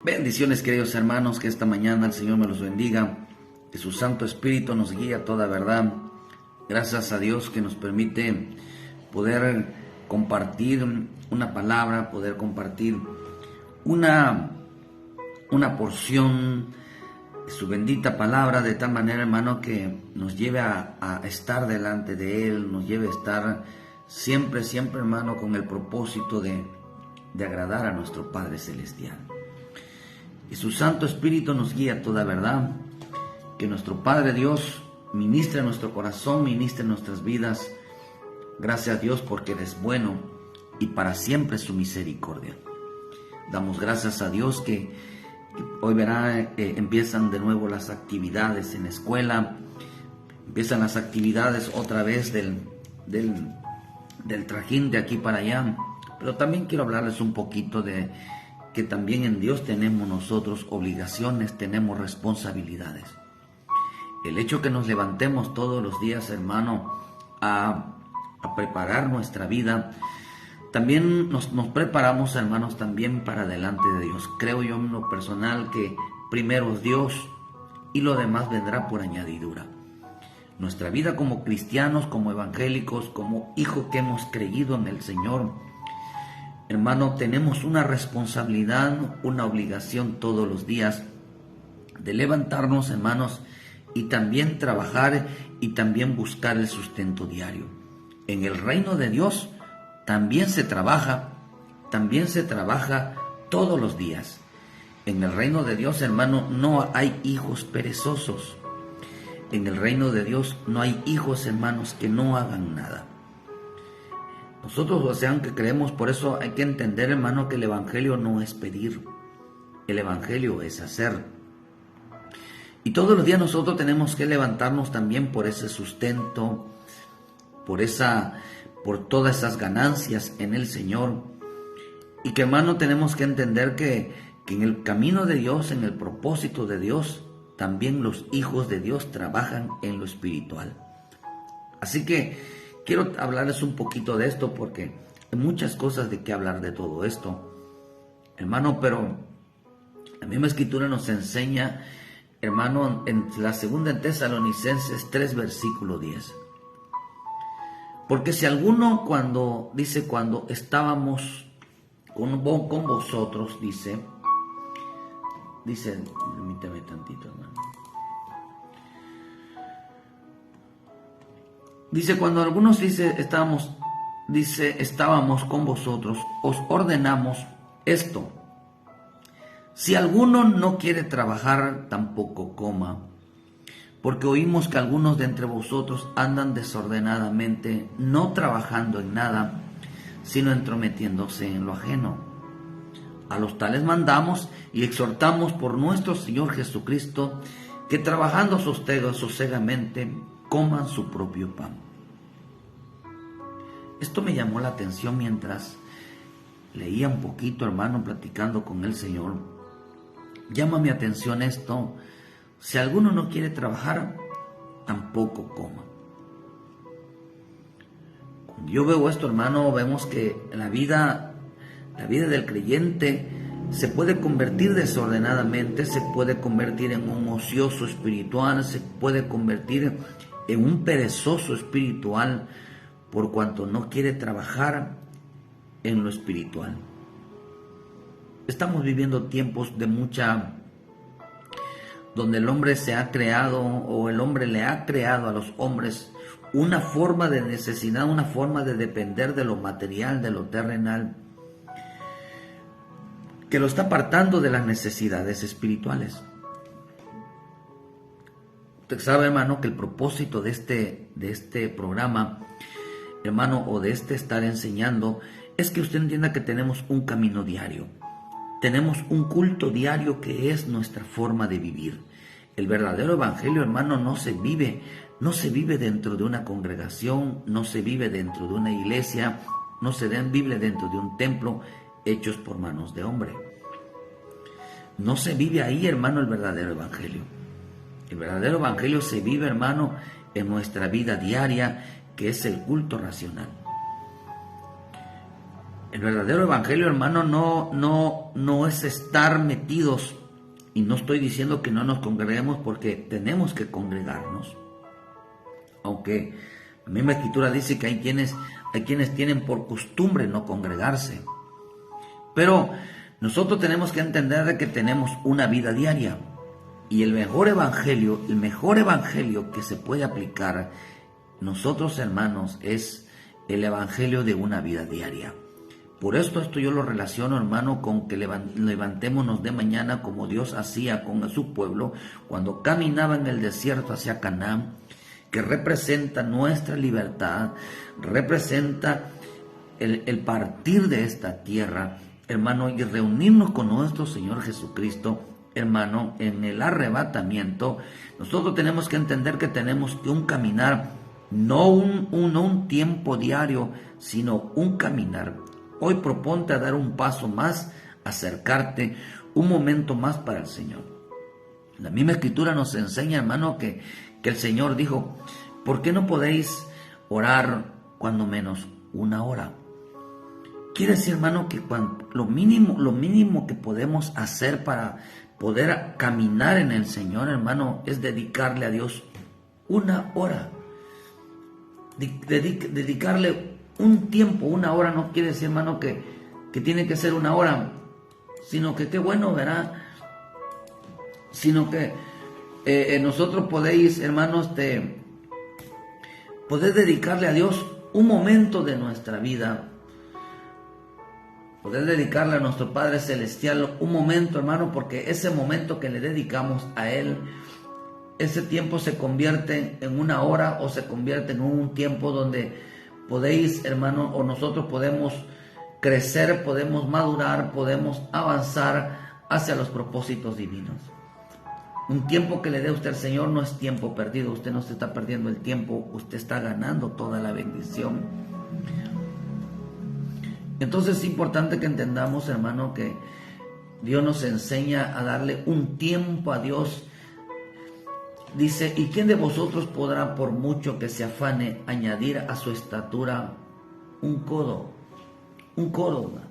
Bendiciones, queridos hermanos, que esta mañana el Señor me los bendiga, que su Santo Espíritu nos guíe a toda verdad. Gracias a Dios que nos permite poder compartir una palabra, poder compartir una porción de su bendita palabra, de tal manera, hermano, que nos lleve a estar delante de Él, nos lleve a estar siempre, hermano, con el propósito de agradar a nuestro Padre Celestial. Que su Santo Espíritu nos guíe a toda verdad, que nuestro Padre Dios ministre nuestro corazón, ministre nuestras vidas. Gracias a Dios porque eres bueno y para siempre su misericordia. Damos gracias a Dios que hoy empiezan de nuevo las actividades en la escuela, empiezan las actividades otra vez del trajín de aquí para allá, pero también quiero hablarles un poquito de que también en Dios tenemos nosotros obligaciones, tenemos responsabilidades. El hecho que nos levantemos todos los días, hermano, a preparar nuestra vida, también nos preparamos, hermanos, también para delante de Dios. Creo yo en lo personal que primero es Dios y lo demás vendrá por añadidura. Nuestra vida como cristianos, como evangélicos, como hijos que hemos creído en el Señor, hermano, tenemos una responsabilidad, una obligación todos los días de levantarnos, hermanos, y también trabajar y también buscar el sustento diario. En el reino de Dios también se trabaja todos los días. En el reino de Dios, hermano, no hay hijos perezosos. En el reino de Dios no hay hijos, hermanos, que no hagan nada. Nosotros, aunque creemos, por eso hay que entender, hermano, que el evangelio no es pedir, el evangelio es hacer. Y todos los días nosotros tenemos que levantarnos también por ese sustento, por todas esas ganancias en el Señor. Y que, hermano, tenemos que entender que en el camino de Dios, en el propósito de Dios, también los hijos de Dios trabajan en lo espiritual. Así que quiero hablarles un poquito de esto porque hay muchas cosas de qué hablar de todo esto, hermano, pero la misma Escritura nos enseña, hermano, en la segunda Tesalonicenses 3, versículo 10. Porque si alguno cuando estábamos con vosotros, dice, permítame tantito, hermano. Dice, cuando algunos estábamos con vosotros, os ordenamos esto. Si alguno no quiere trabajar, tampoco coma, porque oímos que algunos de entre vosotros andan desordenadamente, no trabajando en nada, sino entrometiéndose en lo ajeno. A los tales mandamos y exhortamos por nuestro Señor Jesucristo, que trabajando sosegamente, coman su propio pan. Esto me llamó la atención mientras leía un poquito, hermano, platicando con el Señor. Llama mi atención esto: si alguno no quiere trabajar, tampoco coma. Cuando yo veo esto, hermano, vemos que la vida del creyente se puede convertir desordenadamente, se puede convertir en un ocioso espiritual, se puede convertir en un perezoso espiritual, por cuanto no quiere trabajar en lo espiritual. Estamos viviendo tiempos donde el hombre se ha creado, o el hombre le ha creado a los hombres una forma de necesidad, una forma de depender de lo material, de lo terrenal, que lo está apartando de las necesidades espirituales. Usted sabe, hermano, que el propósito de este programa, hermano, o de estar enseñando, es que usted entienda que tenemos un camino diario. Tenemos un culto diario que es nuestra forma de vivir. El verdadero evangelio, hermano, no se vive dentro de una congregación, no se vive dentro de una iglesia, no se vive dentro de un templo hechos por manos de hombre. No se vive ahí, hermano, el verdadero evangelio. El verdadero evangelio se vive, hermano, en nuestra vida diaria, que es el culto racional. El verdadero evangelio, hermano, no es estar metidos, y no estoy diciendo que no nos congreguemos, porque tenemos que congregarnos. Aunque la misma escritura dice que hay quienes tienen por costumbre no congregarse. Pero nosotros tenemos que entender de que tenemos una vida diaria. Y el mejor evangelio que se puede aplicar nosotros, hermanos, es el evangelio de una vida diaria. Por esto yo lo relaciono, hermano, con que levantémonos de mañana como Dios hacía con su pueblo cuando caminaba en el desierto hacia Canaán, que representa nuestra libertad, representa el partir de esta tierra, hermano, y reunirnos con nuestro Señor Jesucristo. Hermano, en el arrebatamiento, nosotros tenemos que entender que tenemos que un caminar, no un tiempo diario, sino un caminar. Hoy proponte a dar un paso más, acercarte un momento más para el Señor. La misma escritura nos enseña, hermano, que el Señor dijo, ¿por qué no podéis orar cuando menos una hora? Quiere decir, hermano, que lo mínimo que podemos hacer para poder caminar en el Señor, hermano, es dedicarle a Dios una hora. Dedicarle un tiempo, una hora, no quiere decir, hermano, que tiene que ser una hora, sino que qué bueno, ¿verdad? Sino que nosotros podéis, hermanos, poder dedicarle a Dios un momento de nuestra vida, poder dedicarle a nuestro Padre Celestial un momento, hermano, porque ese momento que le dedicamos a Él, ese tiempo se convierte en una hora o se convierte en un tiempo donde podéis, hermano, o nosotros podemos crecer, podemos madurar, podemos avanzar hacia los propósitos divinos. Un tiempo que le dé usted al Señor no es tiempo perdido, usted no se está perdiendo el tiempo, usted está ganando toda la bendición. Entonces es importante que entendamos, hermano, que Dios nos enseña a darle un tiempo a Dios. Dice, ¿y quién de vosotros podrá, por mucho que se afane, añadir a su estatura un codo? Un codo, ¿no?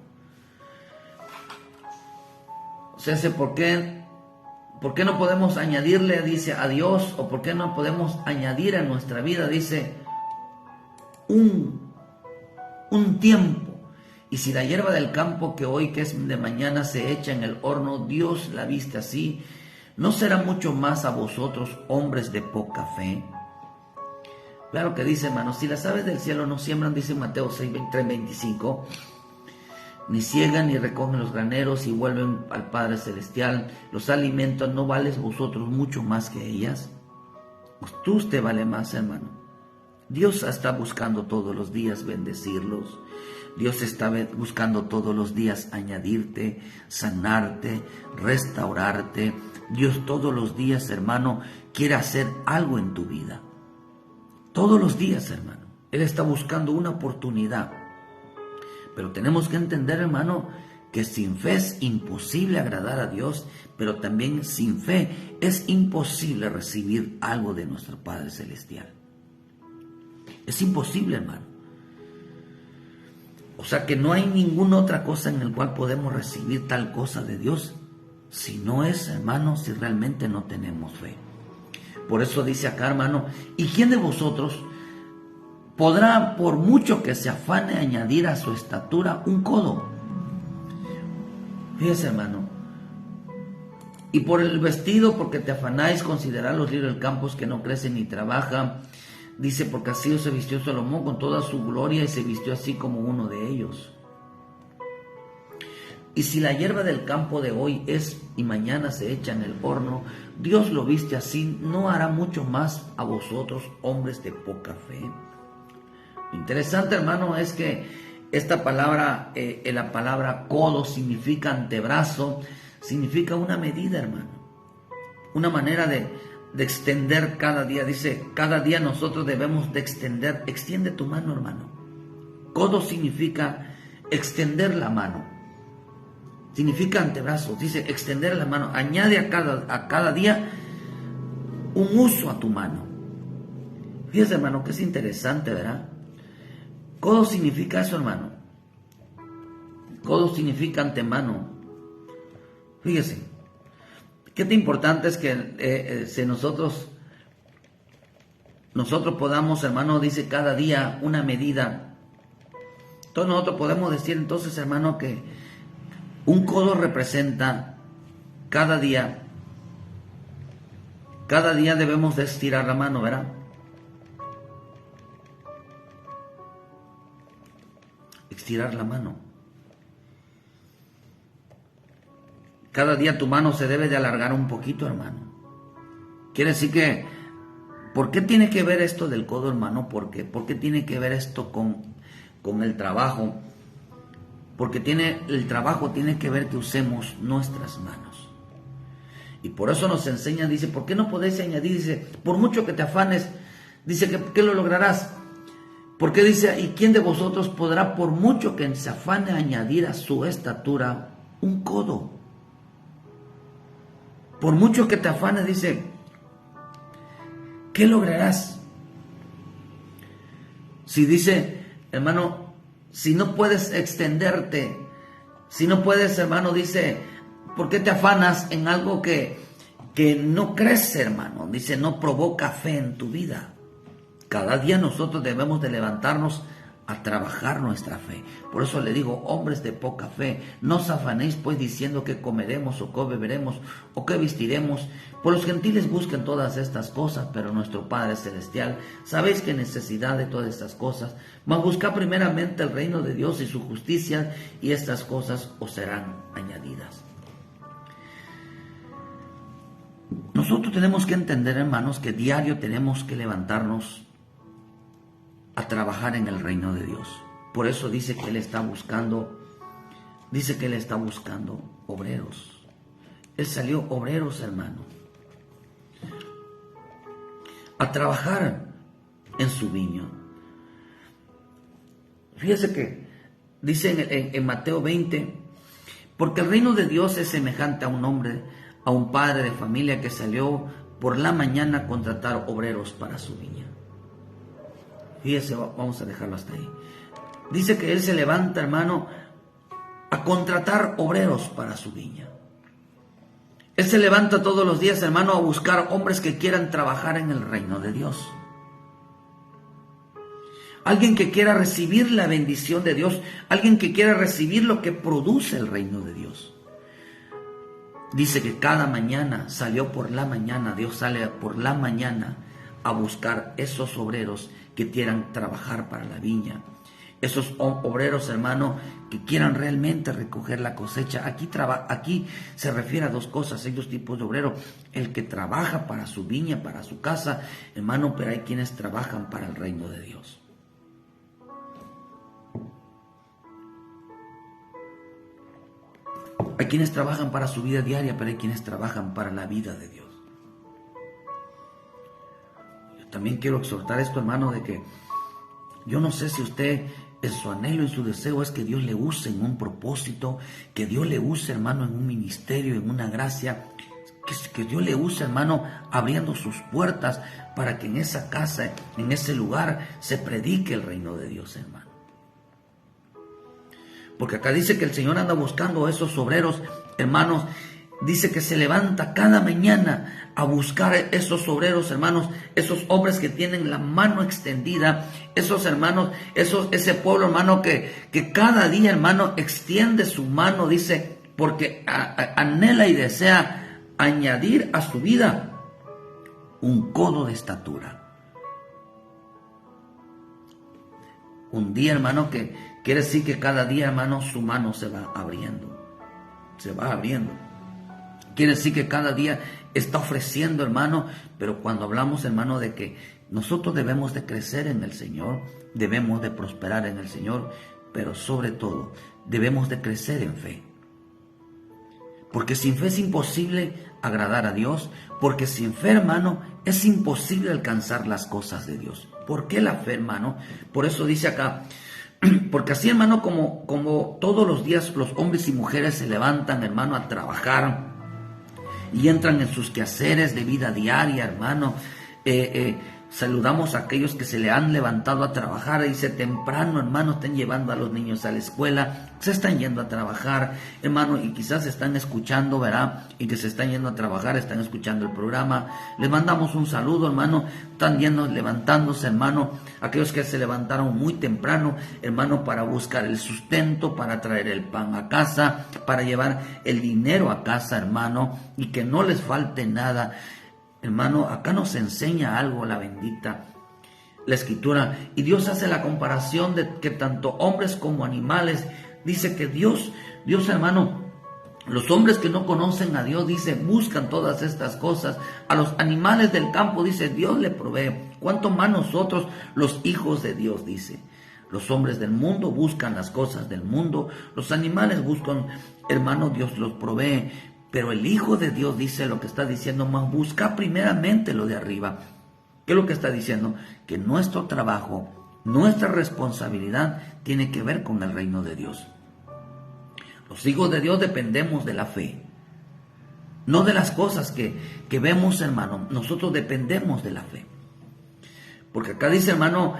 O sea, ¿por qué no podemos añadirle, dice, a Dios? ¿O por qué no podemos añadir a nuestra vida, dice, un tiempo? Y si la hierba del campo que hoy, que es de mañana, se echa en el horno, Dios la viste así, ¿no será mucho más a vosotros, hombres de poca fe? Claro que dice, hermano, si las aves del cielo no siembran, dice Mateo 6:25, ni ciegan ni recogen los graneros y vuelven al Padre Celestial, los alimentan, ¿no vales vosotros mucho más que ellas? Pues tú usted vale más, hermano. Dios está buscando todos los días bendecirlos. Dios está buscando todos los días añadirte, sanarte, restaurarte. Dios todos los días, hermano, quiere hacer algo en tu vida. Todos los días, hermano. Él está buscando una oportunidad. Pero tenemos que entender, hermano, que sin fe es imposible agradar a Dios, pero también sin fe es imposible recibir algo de nuestro Padre Celestial. Es imposible, hermano. O sea que no hay ninguna otra cosa en la cual podemos recibir tal cosa de Dios, si no es, hermano, si realmente no tenemos fe. Por eso dice acá, hermano, ¿y quién de vosotros podrá, por mucho que se afane, añadir a su estatura un codo? Fíjese, hermano. Y por el vestido, porque te afanáis, considerad los lirios del campo que no crecen ni trabajan. Dice, porque así se vistió Salomón con toda su gloria y se vistió así como uno de ellos. Y si la hierba del campo de hoy es y mañana se echa en el horno, Dios lo viste así, ¿no hará mucho más a vosotros, hombres de poca fe? Lo interesante, hermano, es que esta palabra, la palabra codo significa antebrazo, significa una medida, hermano. Una manera de extender cada día. Dice, cada día nosotros debemos de extender. Extiende tu mano, hermano. Codo significa extender la mano. Significa antebrazo. Dice, extender la mano. Añade a cada día un uso a tu mano. Fíjese, hermano, que es interesante, ¿verdad? Codo significa eso, hermano. Codo significa antemano. Fíjese, qué tan importante es que si nosotros podamos, hermano, dice cada día una medida. Entonces nosotros podemos decir entonces, hermano, que un codo representa cada día debemos de estirar la mano, ¿verdad? Estirar la mano. Cada día tu mano se debe de alargar un poquito, hermano. Quiere decir que, ¿por qué tiene que ver esto del codo, hermano? ¿Por qué tiene que ver esto con el trabajo? Porque el trabajo tiene que ver que usemos nuestras manos. Y por eso nos enseña, dice, ¿por qué no podéis añadir? Dice, por mucho que te afanes, dice, ¿qué lo lograrás? Porque dice, ¿y quién de vosotros podrá, por mucho que se afane, añadir a su estatura un codo? Por mucho que te afanes, dice, ¿qué lograrás? Si dice, hermano, si no puedes extenderte, si no puedes, hermano, dice, ¿por qué te afanas en algo que no crece, hermano? Dice, no provoca fe en tu vida. Cada día nosotros debemos de levantarnos a trabajar nuestra fe. Por eso le digo, hombres de poca fe, no os afanéis pues diciendo que comeremos o que beberemos o que vestiremos. Por los gentiles busquen todas estas cosas, pero nuestro Padre Celestial, sabéis que necesidad de todas estas cosas, mas buscad primeramente el reino de Dios y su justicia, y estas cosas os serán añadidas. Nosotros tenemos que entender, hermanos, que diario tenemos que levantarnos a trabajar en el reino de Dios. Por eso dice que Él está buscando obreros. Él salió obreros, hermano, a trabajar en su viña. Fíjese que dice en Mateo 20, porque el reino de Dios es semejante a un padre de familia que salió por la mañana a contratar obreros para su viña. Fíjese, vamos a dejarlo hasta ahí. Dice que él se levanta, hermano, a contratar obreros para su viña. Él se levanta todos los días, hermano, a buscar hombres que quieran trabajar en el reino de Dios. Alguien que quiera recibir la bendición de Dios, alguien que quiera recibir lo que produce el reino de Dios. Dice que cada mañana Dios sale por la mañana a buscar esos obreros que quieran trabajar para la viña. Esos obreros, hermano, que quieran realmente recoger la cosecha. Aquí se refiere a dos cosas, hay dos tipos de obreros. El que trabaja para su viña, para su casa, hermano, pero hay quienes trabajan para el reino de Dios. Hay quienes trabajan para su vida diaria, pero hay quienes trabajan para la vida de Dios. Yo también quiero exhortar esto, hermano, de que yo no sé si usted en su anhelo, en su deseo es que Dios le use en un propósito, que Dios le use, hermano, en un ministerio, en una gracia, que Dios le use, hermano, abriendo sus puertas para que en esa casa, en ese lugar, se predique el reino de Dios, hermano. Porque acá dice que el Señor anda buscando a esos obreros, hermanos. Dice que se levanta cada mañana a buscar esos obreros, hermanos, esos hombres que tienen la mano extendida, esos hermanos, ese pueblo, hermano, que cada día, hermano, extiende su mano, dice, porque anhela y desea añadir a su vida un codo de estatura. Un día, hermano, que quiere decir que cada día, hermano, su mano se va abriendo. Se va abriendo. Quiere decir que cada día está ofreciendo, hermano. Pero cuando hablamos, hermano, de que nosotros debemos de crecer en el Señor, debemos de prosperar en el Señor, pero sobre todo debemos de crecer en fe. Porque sin fe es imposible agradar a Dios, porque sin fe, hermano, es imposible alcanzar las cosas de Dios. ¿Por qué la fe, hermano? Por eso dice acá, porque así, hermano, como todos los días los hombres y mujeres se levantan, hermano, a trabajar y entran en sus quehaceres de vida diaria, hermano, Saludamos a aquellos que se le han levantado a trabajar. Dice temprano, hermano, están llevando a los niños a la escuela, se están yendo a trabajar, hermano, y quizás están escuchando, ¿verdad? Y que se están yendo a trabajar, están escuchando el programa. Les mandamos un saludo, hermano. Están yendo, levantándose, hermano. Aquellos que se levantaron muy temprano, hermano, para buscar el sustento, para traer el pan a casa, para llevar el dinero a casa, hermano, y que no les falte nada. Hermano, acá nos enseña algo la bendita la escritura, y Dios hace la comparación de que tanto hombres como animales, dice que Dios, hermano, los hombres que no conocen a Dios, dice, buscan todas estas cosas. A los animales del campo, dice, Dios le provee. ¿Cuánto más nosotros, los hijos de Dios, dice? Los hombres del mundo buscan las cosas del mundo, los animales buscan, hermano, Dios los provee. Pero el Hijo de Dios dice lo que está diciendo, más busca primeramente lo de arriba. ¿Qué es lo que está diciendo? Que nuestro trabajo, nuestra responsabilidad tiene que ver con el reino de Dios. Los hijos de Dios dependemos de la fe, no de las cosas que vemos, hermano. Nosotros dependemos de la fe. Porque acá dice, hermano,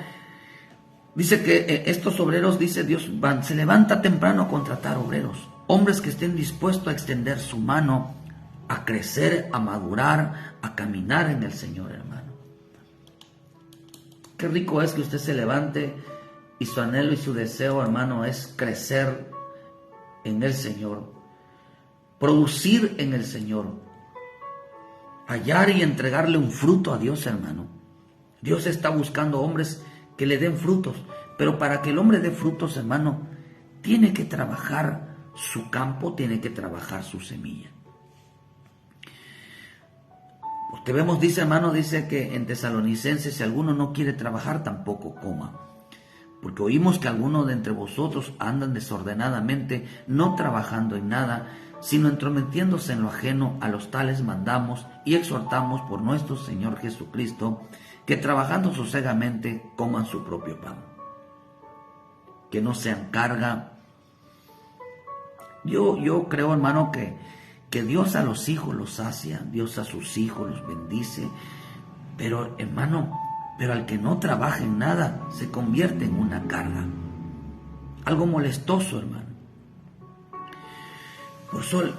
dice que estos obreros, dice Dios, se levanta temprano a contratar obreros. Hombres que estén dispuestos a extender su mano, a crecer, a madurar, a caminar en el Señor, hermano. Qué rico es que usted se levante y su anhelo y su deseo, hermano, es crecer en el Señor, producir en el Señor, hallar y entregarle un fruto a Dios, hermano. Dios está buscando hombres que le den frutos, pero para que el hombre dé frutos, hermano, tiene que trabajar su campo, tiene que trabajar su semilla. Porque vemos, dice, hermano, dice que en Tesalonicenses, si alguno no quiere trabajar, tampoco coma. Porque oímos que algunos de entre vosotros andan desordenadamente, no trabajando en nada, sino entrometiéndose en lo ajeno. A los tales mandamos y exhortamos por nuestro Señor Jesucristo, que trabajando sosegamente coman su propio pan, que no sean carga. Yo creo, hermano, que Dios a los hijos los sacia, Dios a sus hijos los bendice, pero, hermano, pero al que no trabaja en nada se convierte en una carga, algo molestoso, hermano.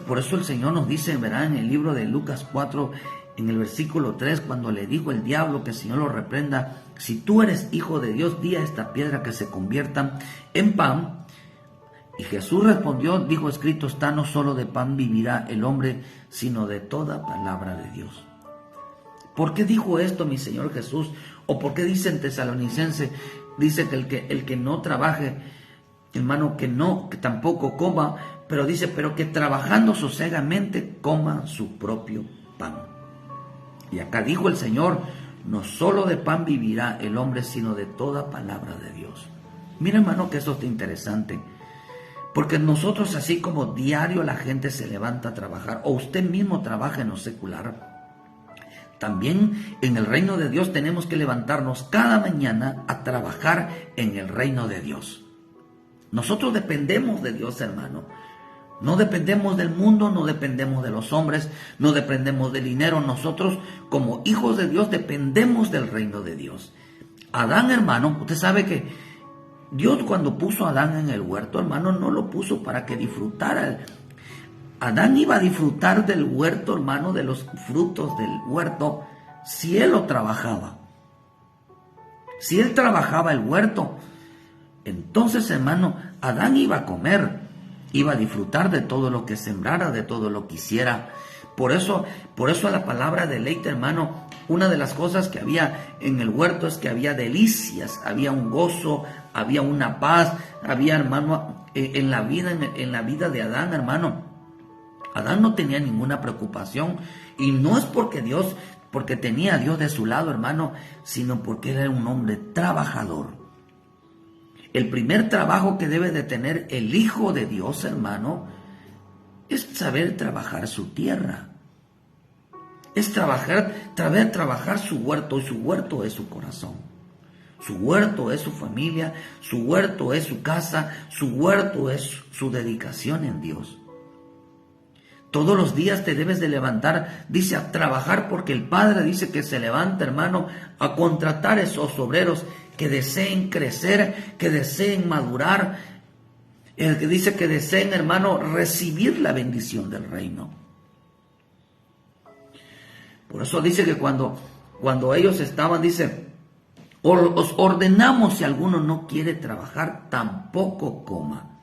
Por eso el Señor nos dice, verá, en el libro de Lucas 4, en el versículo 3, cuando le dijo el diablo que el Señor lo reprenda, si tú eres hijo de Dios, di a esta piedra que se convierta en pan. Y Jesús respondió, dijo, escrito está, no solo de pan vivirá el hombre, sino de toda palabra de Dios. ¿Por qué dijo esto mi Señor Jesús? ¿O por qué dice en Tesalonicense, dice que el que no trabaje, hermano, que tampoco coma, pero dice, pero que trabajando sosegamente coma su propio pan? Y acá dijo el Señor, no solo de pan vivirá el hombre, sino de toda palabra de Dios. Mira, hermano, que esto está interesante. Porque nosotros, así como diario la gente se levanta a trabajar, o usted mismo trabaja en lo secular, también en el reino de Dios tenemos que levantarnos cada mañana a trabajar en el reino de Dios. Nosotros dependemos de Dios, hermano. No dependemos del mundo, no dependemos de los hombres, no dependemos del dinero. Nosotros, como hijos de Dios, dependemos del reino de Dios. Adán, hermano, usted sabe que Dios, cuando puso a Adán en el huerto, hermano, no lo puso para que disfrutara. Adán iba a disfrutar del huerto, hermano, de los frutos del huerto, si él lo trabajaba. Si él trabajaba el huerto, entonces, hermano, Adán iba a comer, iba a disfrutar de todo lo que sembrara, de todo lo que hiciera. Por eso la palabra deleite, hermano, una de las cosas que había en el huerto es que había delicias, había un gozo, había una paz, había, hermano, en la vida de Adán, hermano. Adán no tenía ninguna preocupación, y no es porque tenía a Dios de su lado, hermano, sino porque era un hombre trabajador. El primer trabajo que debe de tener el Hijo de Dios, hermano, es saber trabajar su tierra. Es trabajar su huerto, y su huerto es su corazón. Su huerto es su familia, su huerto es su casa, su huerto es su dedicación en Dios. Todos los días te debes de levantar, dice, a trabajar, porque el Padre dice que se levanta, hermano, a contratar esos obreros que deseen crecer, que deseen madurar, el que dice que deseen, hermano, recibir la bendición del reino. Por eso dice que cuando ellos estaban, dice, os ordenamos, si alguno no quiere trabajar, tampoco coma.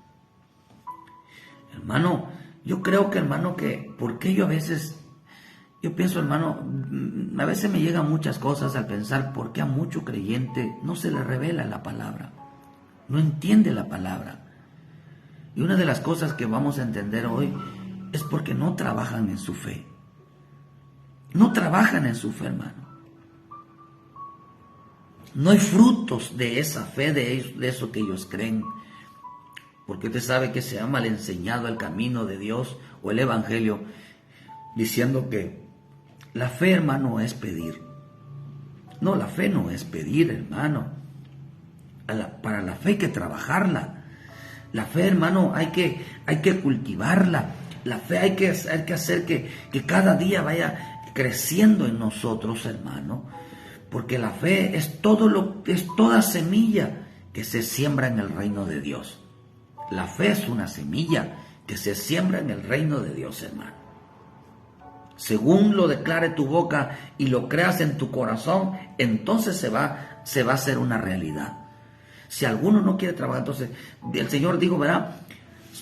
Hermano, yo creo que, hermano, que, porque yo pienso, hermano, a veces me llegan muchas cosas al pensar por qué a mucho creyente no se le revela la palabra, no entiende la palabra. Y una de las cosas que vamos a entender hoy es porque no trabajan en su fe. No trabajan en su fe, hermano. No hay frutos de esa fe, de eso que ellos creen. Porque usted sabe que se ha mal enseñado el camino de Dios o el evangelio, diciendo que la fe, hermano, es pedir. No, la fe no es pedir, hermano. Para la fe hay que trabajarla. La fe, hermano, hay que cultivarla. La fe hay que hacer que cada día vaya creciendo en nosotros, hermano. Porque la fe es toda semilla que se siembra en el reino de Dios. La fe es una semilla que se siembra en el reino de Dios, hermano. Según lo declare tu boca y lo creas en tu corazón, entonces se va a hacer una realidad. Si alguno no quiere trabajar, entonces el Señor dijo, verá,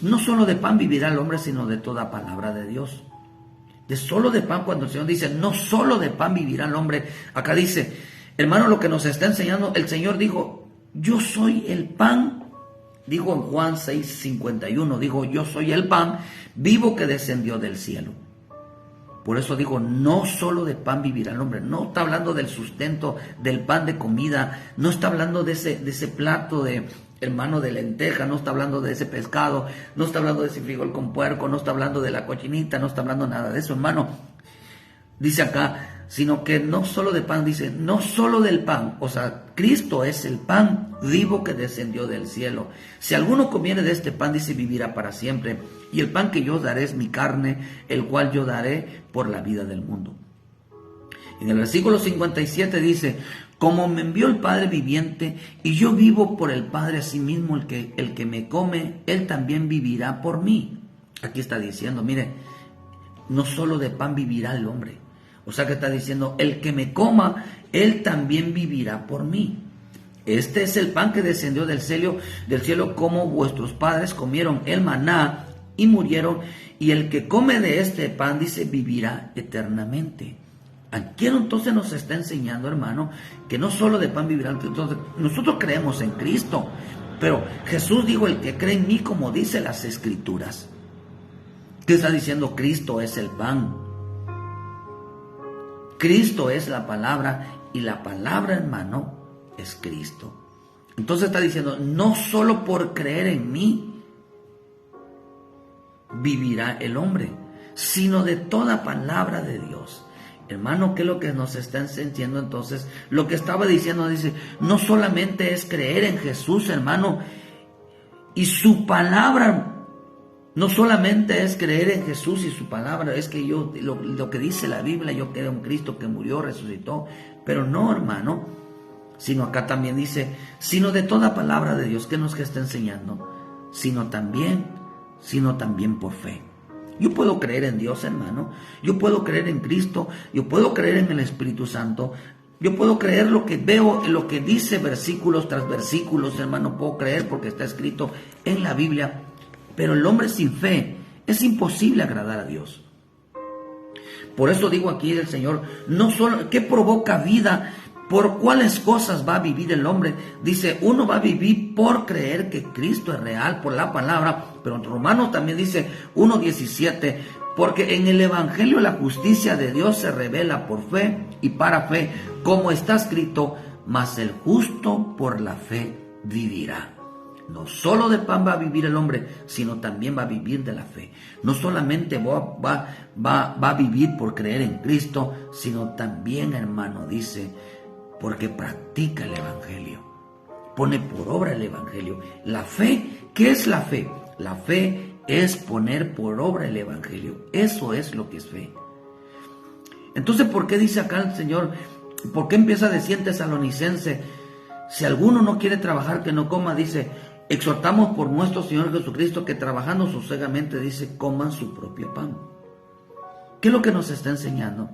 no solo de pan vivirá el hombre, sino de toda palabra de Dios. De solo de pan, cuando el Señor dice, no solo de pan vivirá el hombre, acá dice, hermano, lo que nos está enseñando, el Señor dijo, yo soy el pan. Dijo en Juan 6:51, dijo, yo soy el pan vivo que descendió del cielo. Por eso digo, no solo de pan vivirá el hombre. No está hablando del sustento, del pan de comida. No está hablando de ese plato de, hermano, de lenteja. No está hablando de ese pescado. No está hablando de ese frijol con puerco. No está hablando de la cochinita. No está hablando nada de eso, hermano. Dice acá, sino que no solo de pan, dice, no solo del pan. O sea, Cristo es el pan vivo que descendió del cielo. Si alguno comiere de este pan, dice, vivirá para siempre. Y el pan que yo daré es mi carne, el cual yo daré por la vida del mundo. En el versículo 57 dice, como me envió el Padre viviente, y yo vivo por el Padre, asimismo el que me come, él también vivirá por mí. Aquí está diciendo, mire, no solo de pan vivirá el hombre. O sea que está diciendo, el que me coma, él también vivirá por mí. Este es el pan que descendió del cielo como vuestros padres comieron el maná y murieron, y el que come de este pan, dice, vivirá eternamente. Aquí entonces nos está enseñando, hermano, que no solo de pan vivirá. Entonces, nosotros creemos en Cristo, pero Jesús dijo, el que cree en mí, como dice las Escrituras. ¿Qué está diciendo? Cristo es el pan. Cristo es la palabra, y la palabra, hermano, es Cristo. Entonces está diciendo, no solo por creer en mí vivirá el hombre, sino de toda palabra de Dios. Hermano, ¿qué es lo que nos está enseñando entonces? Lo que estaba diciendo, dice, no solamente es creer en Jesús, hermano, y su palabra. No solamente es creer en Jesús y su palabra, es que yo, lo que dice la Biblia, yo creo en Cristo que murió, resucitó, pero no, hermano, sino acá también dice, sino de toda palabra de Dios. ¿Qué nos está enseñando? Sino también por fe. Yo puedo creer en Dios, hermano, yo puedo creer en Cristo, yo puedo creer en el Espíritu Santo, yo puedo creer lo que veo, lo que dice versículos tras versículos, hermano, puedo creer porque está escrito en la Biblia. Pero el hombre sin fe es imposible agradar a Dios. Por eso digo aquí el Señor, no solo, ¿qué provoca vida? ¿Por cuáles cosas va a vivir el hombre? Dice, uno va a vivir por creer que Cristo es real, por la palabra. Pero en Romanos también dice 1:17, porque en el Evangelio la justicia de Dios se revela por fe y para fe, como está escrito, mas el justo por la fe vivirá. No solo de pan va a vivir el hombre, sino también va a vivir de la fe. No solamente va a vivir por creer en Cristo, sino también, hermano, dice, porque practica el Evangelio. Pone por obra el Evangelio. La fe, ¿qué es la fe? La fe es poner por obra el Evangelio. Eso es lo que es fe. Entonces, ¿por qué dice acá el Señor? ¿Por qué empieza a decir en Tesalonicense? Si alguno no quiere trabajar, que no coma, dice, exhortamos por nuestro Señor Jesucristo que trabajando sosegamente, dice, coman su propio pan. ¿Qué es lo que nos está enseñando?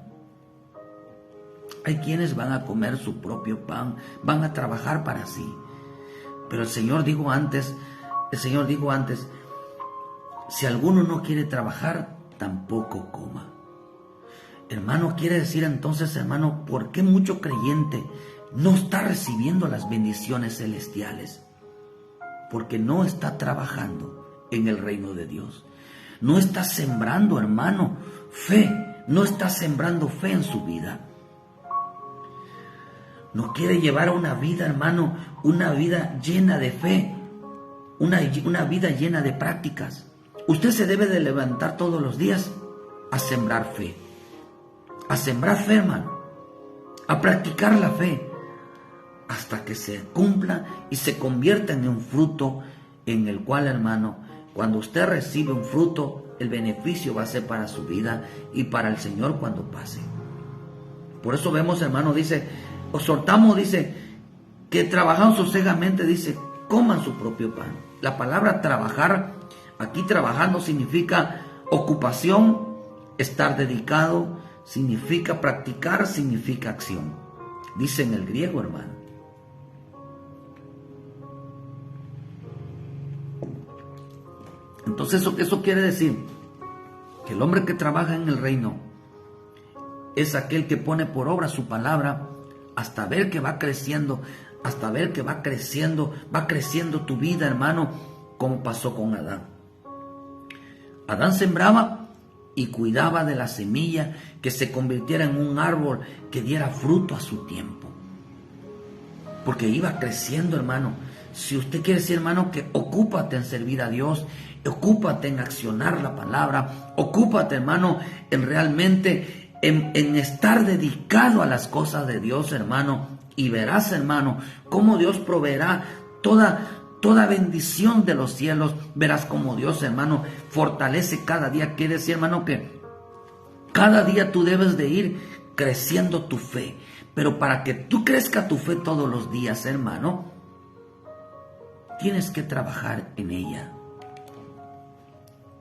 Hay quienes van a comer su propio pan, van a trabajar para sí. Pero el Señor dijo antes, si alguno no quiere trabajar, tampoco coma. Hermano, quiere decir entonces, hermano, ¿por qué mucho creyente no está recibiendo las bendiciones celestiales? Porque no está trabajando en el reino de Dios. No está sembrando, hermano, fe. No está sembrando fe en su vida. No quiere llevar una vida, hermano, una vida llena de fe, una vida llena de prácticas. Usted se debe de levantar todos los días a sembrar fe. A sembrar fe, hermano. A practicar la fe. Hasta que se cumpla y se convierta en un fruto en el cual, hermano, cuando usted recibe un fruto, el beneficio va a ser para su vida y para el Señor cuando pase. Por eso vemos, hermano, dice, exhortamos, dice, que trabajando sosegamente, dice, coman su propio pan. La palabra trabajar, aquí trabajando significa ocupación, estar dedicado, significa practicar, significa acción. Dice en el griego, hermano. Entonces, eso quiere decir que el hombre que trabaja en el reino es aquel que pone por obra su palabra hasta ver que va creciendo, va creciendo tu vida, hermano, como pasó con Adán. Adán sembraba y cuidaba de la semilla que se convirtiera en un árbol que diera fruto a su tiempo. Porque iba creciendo, hermano. Si usted quiere decir, hermano, que ocúpate en servir a Dios, ocúpate en accionar la palabra, ocúpate, hermano, en realmente en estar dedicado a las cosas de Dios, hermano, y verás, hermano, cómo Dios proveerá toda bendición de los cielos. Verás cómo Dios, hermano, fortalece cada día. Quiere decir, hermano, que cada día tú debes de ir creciendo tu fe. Pero para que tú crezca tu fe todos los días, hermano, tienes que trabajar en ella.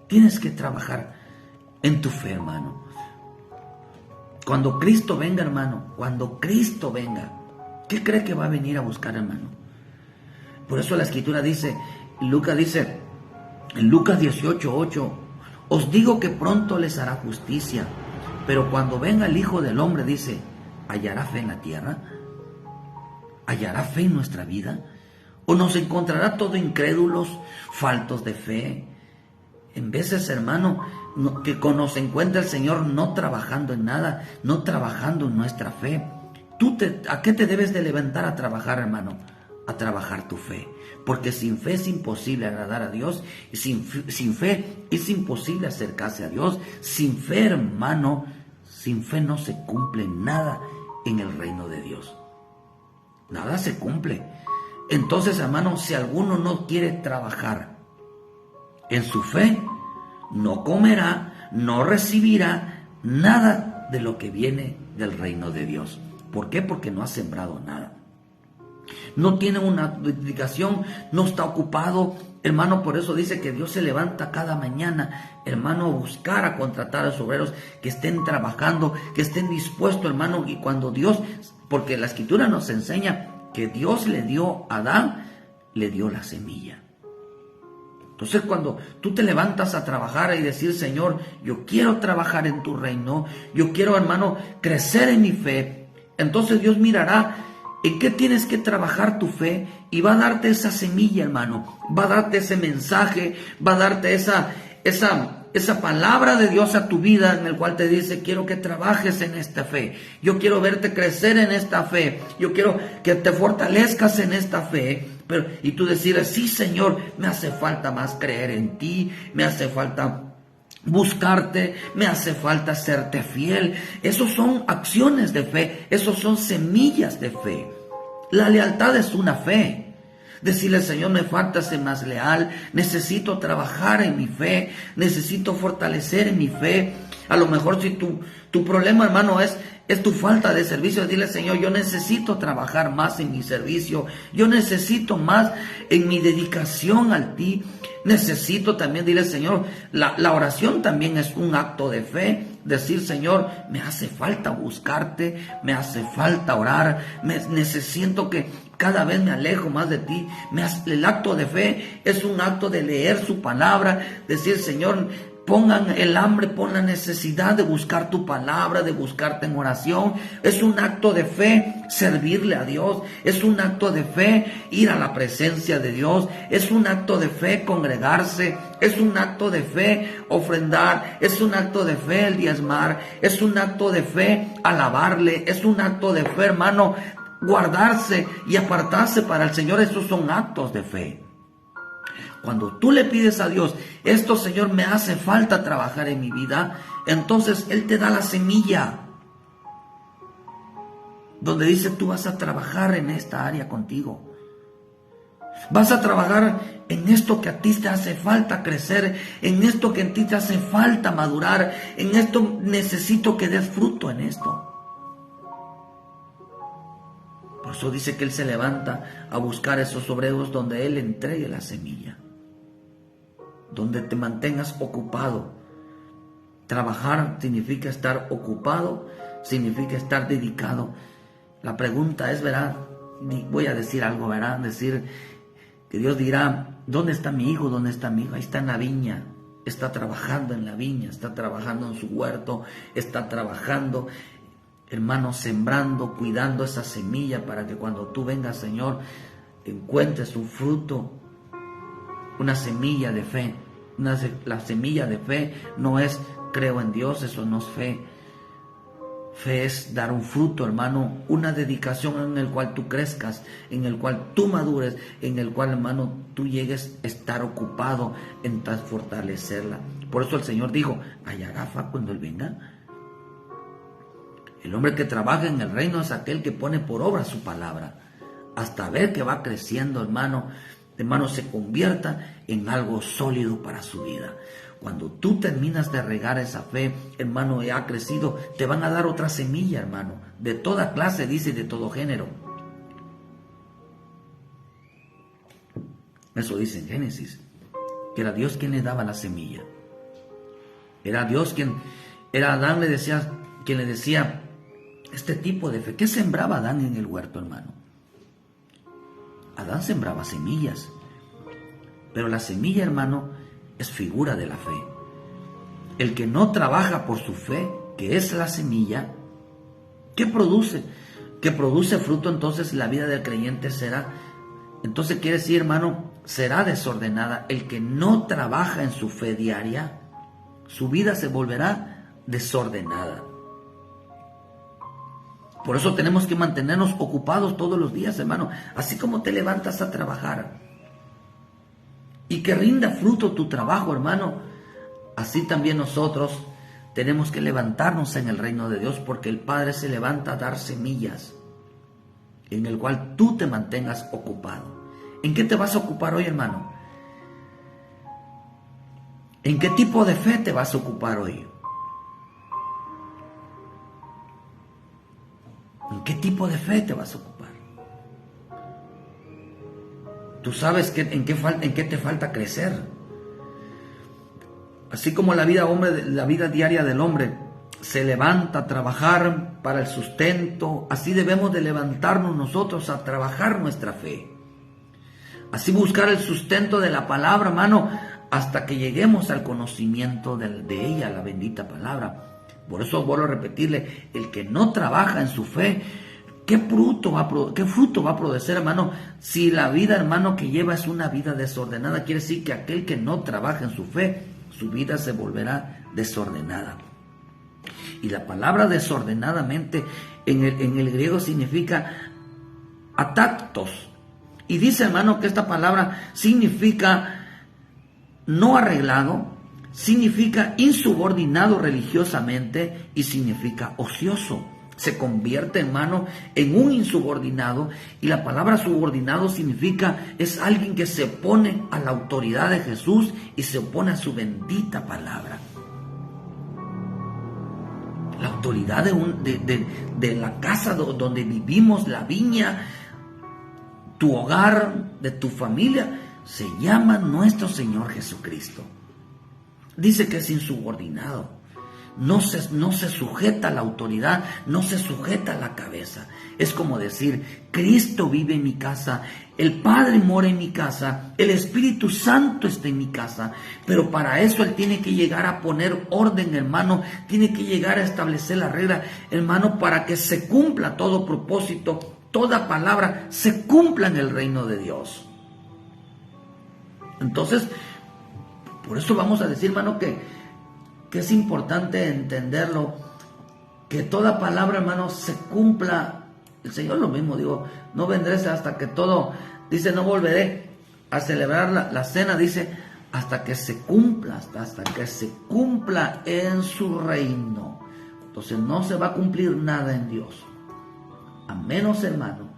Tienes que trabajar en tu fe, hermano. Cuando Cristo venga, hermano, cuando Cristo venga, ¿qué cree que va a venir a buscar, hermano? Por eso la Escritura dice, Lucas dice, en Lucas 18:8, os digo que pronto les hará justicia, pero cuando venga el Hijo del Hombre, dice, ¿hallará fe en la tierra? ¿Hallará fe en nuestra vida? ¿O nos encontrará todo incrédulos, faltos de fe? En veces, hermano, que nos encuentra el Señor no trabajando en nada, no trabajando en nuestra fe. ¿A qué te debes de levantar a trabajar, hermano? A trabajar tu fe. Porque sin fe es imposible agradar a Dios. Sin fe es imposible acercarse a Dios. Sin fe, hermano, sin fe no se cumple nada en el reino de Dios. Nada se cumple. Entonces, hermano, si alguno no quiere trabajar en su fe, no comerá, no recibirá nada de lo que viene del reino de Dios. ¿Por qué? Porque no ha sembrado nada. No tiene una dedicación, no está ocupado, hermano. Por eso dice que Dios se levanta cada mañana, hermano, a buscar, a contratar a sus obreros que estén trabajando, que estén dispuestos, hermano. Y cuando Dios, porque la Escritura nos enseña que Dios le dio a Adán, le dio la semilla. Entonces, cuando tú te levantas a trabajar y decir, Señor, yo quiero trabajar en tu reino, yo quiero, hermano, crecer en mi fe, entonces Dios mirará en qué tienes que trabajar tu fe y va a darte esa semilla, hermano, va a darte ese mensaje, va a darte esa palabra de Dios a tu vida, en el cual te dice, quiero que trabajes en esta fe, yo quiero verte crecer en esta fe, yo quiero que te fortalezcas en esta fe. Y tú decir, sí, Señor, me hace falta más creer en ti, me hace falta buscarte, me hace falta serte fiel. Esos son acciones de fe, esos son semillas de fe. La lealtad es una fe. Decirle, Señor, me falta ser más leal, necesito trabajar en mi fe, necesito fortalecer en mi fe. A lo mejor si tu problema, hermano, es tu falta de servicio, dile, Señor, yo necesito trabajar más en mi servicio, yo necesito más en mi dedicación a ti. Necesito también, dile, Señor, la oración también es un acto de fe. Decir, Señor, me hace falta buscarte, me hace falta orar, necesito que cada vez me alejo más de ti. El acto de fe es un acto de leer su palabra, decir, Señor, pongan el hambre, pon la necesidad de buscar tu palabra, de buscarte en oración. Es un acto de fe servirle a Dios. Es un acto de fe ir a la presencia de Dios. Es un acto de fe congregarse. Es un acto de fe ofrendar. Es un acto de fe el diezmar. Es un acto de fe alabarle. Es un acto de fe, hermano, guardarse y apartarse para el Señor. Esos son actos de fe. Cuando tú le pides a Dios, esto, Señor, me hace falta trabajar en mi vida, entonces Él te da la semilla, donde dice, tú vas a trabajar en esta área contigo. Vas a trabajar en esto que a ti te hace falta crecer, en esto que a ti te hace falta madurar, en esto necesito que des fruto en esto. Por eso dice que Él se levanta a buscar esos obreros donde Él entregue la semilla, donde te mantengas ocupado. Trabajar significa estar ocupado, significa estar dedicado. La pregunta es, ¿verdad? Voy a decir algo, ¿verdad? Decir que Dios dirá, ¿dónde está mi hijo? ¿Dónde está mi hijo? Ahí está en la viña, está trabajando en la viña, está trabajando en su huerto, está trabajando, hermano, sembrando, cuidando esa semilla para que cuando tú vengas, Señor, encuentres un fruto, una semilla de fe. La semilla de fe no es creo en Dios, eso no es fe. Fe es dar un fruto, hermano, una dedicación en el cual tú crezcas, en el cual tú madures, en el cual, hermano, tú llegues a estar ocupado en fortalecerla. Por eso el Señor dijo, hay agafa cuando Él venga. El hombre que trabaja en el reino es aquel que pone por obra su palabra, hasta ver que va creciendo, hermano, se convierta en algo sólido para su vida. Cuando tú terminas de regar esa fe, hermano, y ha crecido, te van a dar otra semilla, hermano, de toda clase, dice, de todo género. Eso dice en Génesis, que era Dios quien le daba la semilla. Era Dios era Adán quien le decía este tipo de fe. ¿Qué sembraba Adán en el huerto, hermano? Adán sembraba semillas, pero la semilla, hermano, es figura de la fe. El que no trabaja por su fe, que es la semilla, ¿qué produce? Que produce fruto, entonces la vida del creyente entonces quiere decir, hermano, será desordenada. El que no trabaja en su fe diaria, su vida se volverá desordenada. Por eso tenemos que mantenernos ocupados todos los días, hermano. Así como te levantas a trabajar y que rinda fruto tu trabajo, hermano, así también nosotros tenemos que levantarnos en el reino de Dios, porque el Padre se levanta a dar semillas en el cual tú te mantengas ocupado. ¿En qué te vas a ocupar hoy, hermano? ¿En qué tipo de fe te vas a ocupar hoy? ¿En qué tipo de fe te vas a ocupar? Tú sabes en qué te falta crecer. Así como la vida diaria del hombre se levanta a trabajar para el sustento, así debemos de levantarnos nosotros a trabajar nuestra fe. Así buscar el sustento de la palabra, hermano, hasta que lleguemos al conocimiento de ella, la bendita palabra. Por eso vuelvo a repetirle, el que no trabaja en su fe, ¿qué fruto va a producir, hermano? Si la vida, hermano, que lleva es una vida desordenada, quiere decir que aquel que no trabaja en su fe, su vida se volverá desordenada. Y la palabra desordenadamente en el griego significa atactos. Y dice, hermano, que esta palabra significa no arreglado, significa insubordinado religiosamente y significa ocioso. se convierte, hermano, en un insubordinado. Y la palabra subordinado significa, es alguien que se opone a la autoridad de Jesús y se opone a su bendita palabra. La autoridad de la casa donde vivimos, la viña, tu hogar, de tu familia, se llama nuestro Señor Jesucristo. Dice que es insubordinado. No se sujeta a la autoridad, no se sujeta a la cabeza. Es como decir, Cristo vive en mi casa, el Padre mora en mi casa, el Espíritu Santo está en mi casa, pero para eso Él tiene que llegar a poner orden, hermano, tiene que llegar a establecer la regla, hermano, para que se cumpla todo propósito, toda palabra se cumpla en el reino de Dios. Entonces, por eso vamos a decir, hermano, que es importante entenderlo, que toda palabra, hermano, se cumpla. El Señor lo mismo, digo, no vendré hasta que todo, dice, no volveré a celebrar la cena, dice, hasta que se cumpla, hasta que se cumpla en su reino. Entonces no se va a cumplir nada en Dios, a menos, hermano,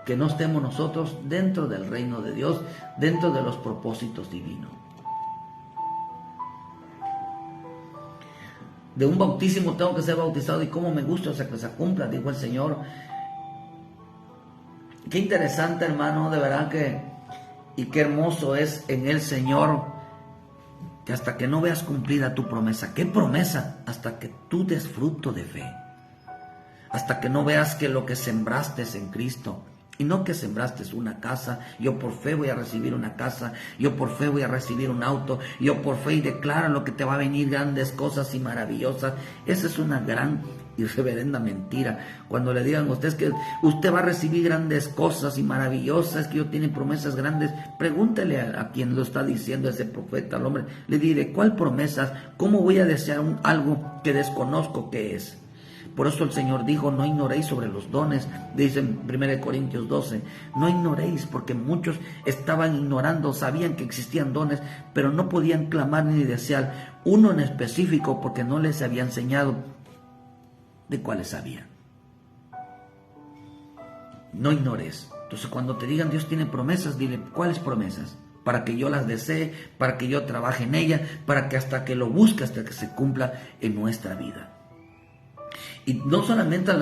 que no estemos nosotros dentro del reino de Dios, dentro de los propósitos divinos. De un bautísimo tengo que ser bautizado, y cómo me gusta, o sea, que se cumpla, dijo el Señor. Qué interesante, hermano, de verdad y qué hermoso es en el Señor, que hasta que no veas cumplida tu promesa. ¿Qué promesa? Hasta que tú des fruto de fe, hasta que no veas que lo que sembraste es en Cristo. Y no que sembraste una casa, yo por fe voy a recibir una casa, yo por fe voy a recibir un auto, yo por fe y declaro lo que te va a venir grandes cosas y maravillosas. Esa es una gran y reverenda mentira. Cuando le digan a ustedes que usted va a recibir grandes cosas y maravillosas, que Dios tiene promesas grandes, pregúntele a quien lo está diciendo, ese profeta, al hombre. Le diré, ¿cuál promesas? ¿Cómo voy a desear algo que desconozco qué es? Por eso el Señor dijo, no ignoréis sobre los dones, dice en 1 Corintios 12, no ignoréis, porque muchos estaban ignorando, sabían que existían dones, pero no podían clamar ni desear uno en específico, porque no les había enseñado de cuáles había. No ignores. Entonces cuando te digan Dios tiene promesas, dile, ¿cuáles promesas? Para que yo las desee, para que yo trabaje en ellas, para que hasta que lo busque, hasta que se cumpla en nuestra vida. Y no solamente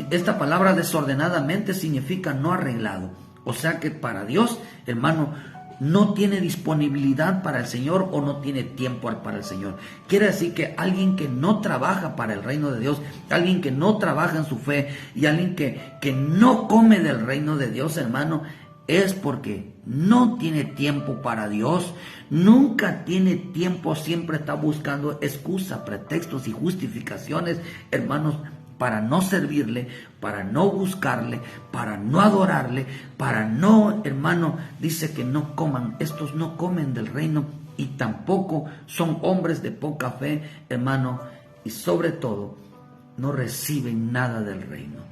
esta palabra desordenadamente significa no arreglado. O sea que para Dios, hermano, no tiene disponibilidad para el Señor o no tiene tiempo para el Señor. Quiere decir que alguien que no trabaja para el reino de Dios, alguien que no trabaja en su fe y alguien que no come del reino de Dios, hermano, es porque no tiene tiempo para Dios, nunca tiene tiempo, siempre está buscando excusas, pretextos y justificaciones, hermanos, para no servirle, para no buscarle, para no adorarle, para no, hermano, dice que no coman, estos no comen del reino y tampoco son hombres de poca fe, hermano, y sobre todo no reciben nada del reino.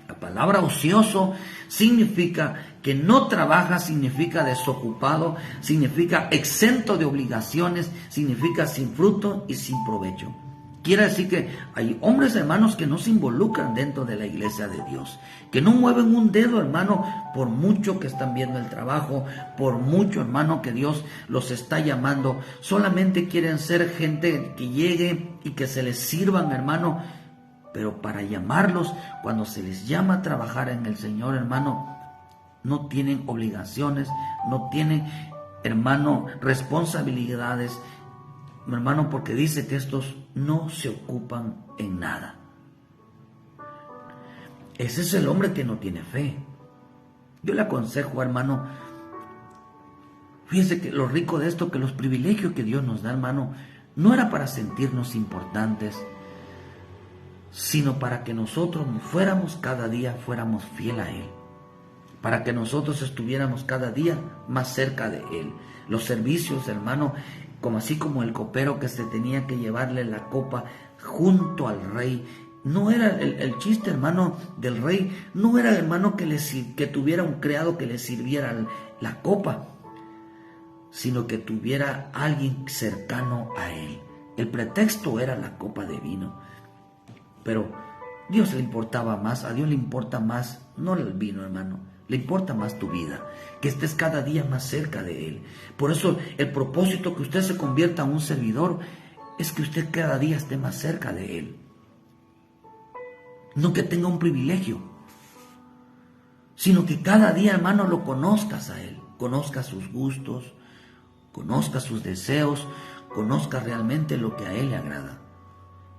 La palabra ocioso significa que no trabaja, significa desocupado, significa exento de obligaciones, significa sin fruto y sin provecho. Quiere decir que hay hombres, hermanos, que no se involucran dentro de la iglesia de Dios, que no mueven un dedo, hermano, por mucho que están viendo el trabajo, por mucho, hermano, que Dios los está llamando. Solamente quieren ser gente que llegue y que se les sirvan, hermano. Pero para llamarlos, cuando se les llama a trabajar en el Señor, hermano, no tienen obligaciones, no tienen, hermano, responsabilidades, hermano, porque dice que estos no se ocupan en nada. Ese es el hombre que no tiene fe. Yo le aconsejo, hermano, fíjese que lo rico de esto, que los privilegios que Dios nos da, hermano, no era para sentirnos importantes, sino para que nosotros cada día fuéramos fiel a Él, para que nosotros estuviéramos cada día más cerca de Él. Los servicios, hermano, así como el copero que se tenía que llevarle la copa junto al rey, no era el chiste, hermano, del rey, no era, hermano, que tuviera un criado que le sirviera la copa, sino que tuviera alguien cercano a él. El pretexto era la copa de vino. Pero Dios le importaba más, a Dios le importa más, no el vino, hermano, le importa más tu vida, que estés cada día más cerca de Él. Por eso el propósito que usted se convierta en un servidor es que usted cada día esté más cerca de Él. No que tenga un privilegio, sino que cada día, hermano, lo conozcas a Él, conozcas sus gustos, conozcas sus deseos, conozcas realmente lo que a Él le agrada.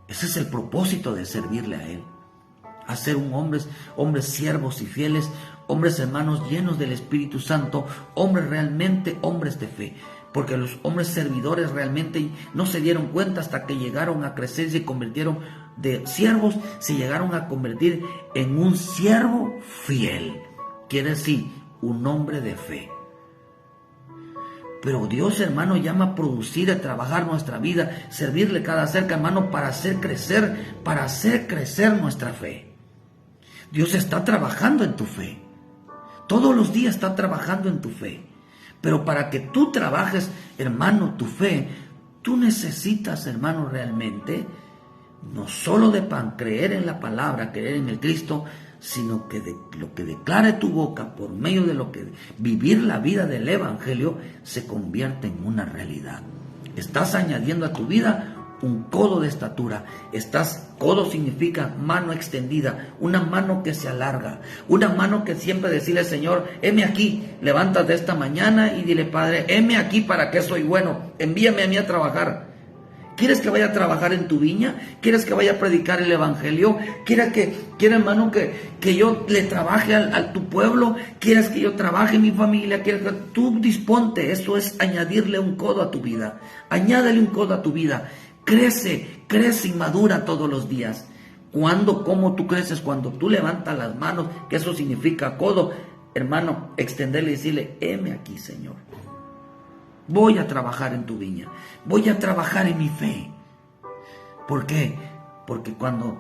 Ese es el propósito de servirle a Él. Hacer hombres siervos y fieles, hombres hermanos llenos del Espíritu Santo, hombres de fe. Porque los hombres servidores realmente no se dieron cuenta hasta que llegaron a crecer y se convirtieron de siervos, se llegaron a convertir en un siervo fiel. Quiere decir, un hombre de fe. Pero Dios, hermano, llama a producir, a trabajar nuestra vida, servirle cada cerca, hermano, para hacer crecer nuestra fe. Dios está trabajando en tu fe. Todos los días está trabajando en tu fe. Pero para que tú trabajes, hermano, tu fe, tú necesitas, hermano, realmente, no solo de creer en la palabra, creer en el Cristo, sino que de lo que declare tu boca, por medio de lo que vivir la vida del Evangelio, se convierte en una realidad. Estás añadiendo a tu vida un codo de estatura. Codo significa mano extendida, una mano que se alarga, una mano que siempre decirle: Señor, heme aquí, levántate esta mañana y dile: Padre, heme aquí, para que soy bueno, envíame a mí a trabajar. ¿Quieres que vaya a trabajar en tu viña? ¿Quieres que vaya a predicar el Evangelio? ¿Quieres, hermano, que yo le trabaje a tu pueblo? ¿Quieres que yo trabaje en mi familia? ¿Quieres que tú disponte? Eso es añadirle un codo a tu vida. Añádele un codo a tu vida. Crece y madura todos los días. ¿Cómo tú creces? Cuando tú levantas las manos, que eso significa codo, hermano, extenderle y decirle: heme aquí, Señor. Voy a trabajar en tu viña. Voy a trabajar en mi fe. ¿Por qué? Porque cuando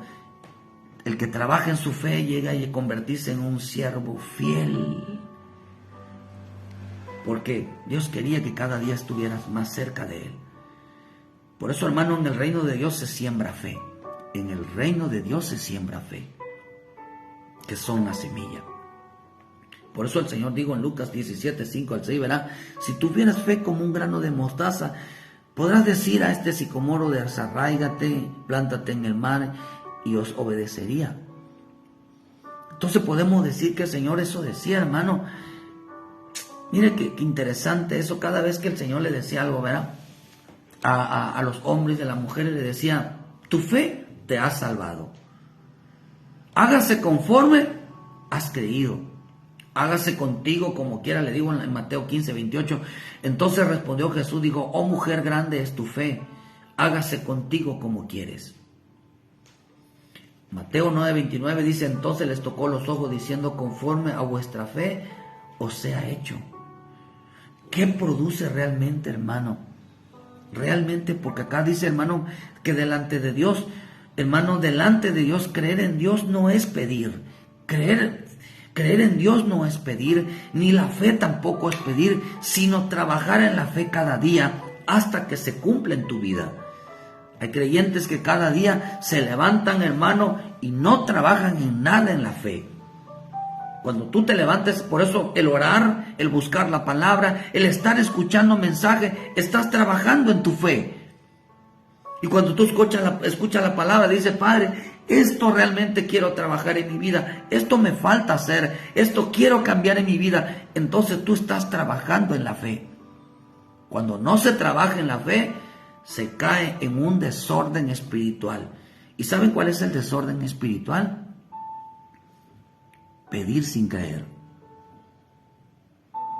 el que trabaja en su fe llega a convertirse en un siervo fiel. Porque Dios quería que cada día estuvieras más cerca de Él. Por eso, hermano, en el reino de Dios se siembra fe. En el reino de Dios se siembra fe, que son la semilla. Por eso el Señor dijo en Lucas 17, 5 al 6, verá: si tuvieras fe como un grano de mostaza, podrás decir a este sicomoro: desarráigate, plántate en el mar, y os obedecería. Entonces podemos decir que el Señor eso decía, hermano. Mire qué interesante eso. Cada vez que el Señor le decía algo, ¿verdad?, a los hombres y a las mujeres, le decía: tu fe te ha salvado. Hágase conforme has creído. Hágase contigo como quiera, le digo en Mateo 15, 28. Entonces respondió Jesús, dijo: oh mujer, grande es tu fe, hágase contigo como quieres. Mateo 9, 29 dice: entonces les tocó los ojos diciendo: conforme a vuestra fe os sea hecho. ¿Qué produce realmente, hermano? Realmente, porque acá dice, hermano, que delante de Dios, hermano, delante de Dios, creer en Dios no es pedir. Creer en Dios no es pedir, ni la fe tampoco es pedir, sino trabajar en la fe cada día hasta que se cumpla en tu vida. Hay creyentes que cada día se levantan, hermano, y no trabajan en nada en la fe. Cuando tú te levantes, por eso el orar, el buscar la palabra, el estar escuchando mensaje, estás trabajando en tu fe. Y cuando tú escuchas la palabra, dice: Padre, esto realmente quiero trabajar en mi vida, esto me falta hacer, esto quiero cambiar en mi vida. Entonces tú estás trabajando en la fe. Cuando no se trabaja en la fe, se cae en un desorden espiritual. ¿Y saben cuál es el desorden espiritual? Pedir sin creer.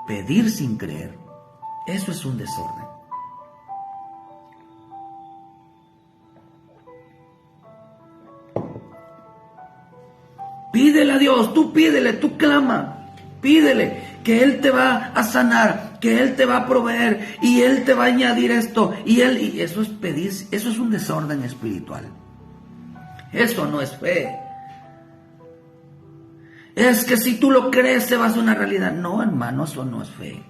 Pedir sin creer. Eso es un desorden. Pídele a Dios, tú pídele, tú clama, pídele que Él te va a sanar, que Él te va a proveer y Él te va a añadir esto y eso es pedir, eso es un desorden espiritual. Eso no es fe. Es que si tú lo crees se va a hacer una realidad. No, hermano, eso no es fe.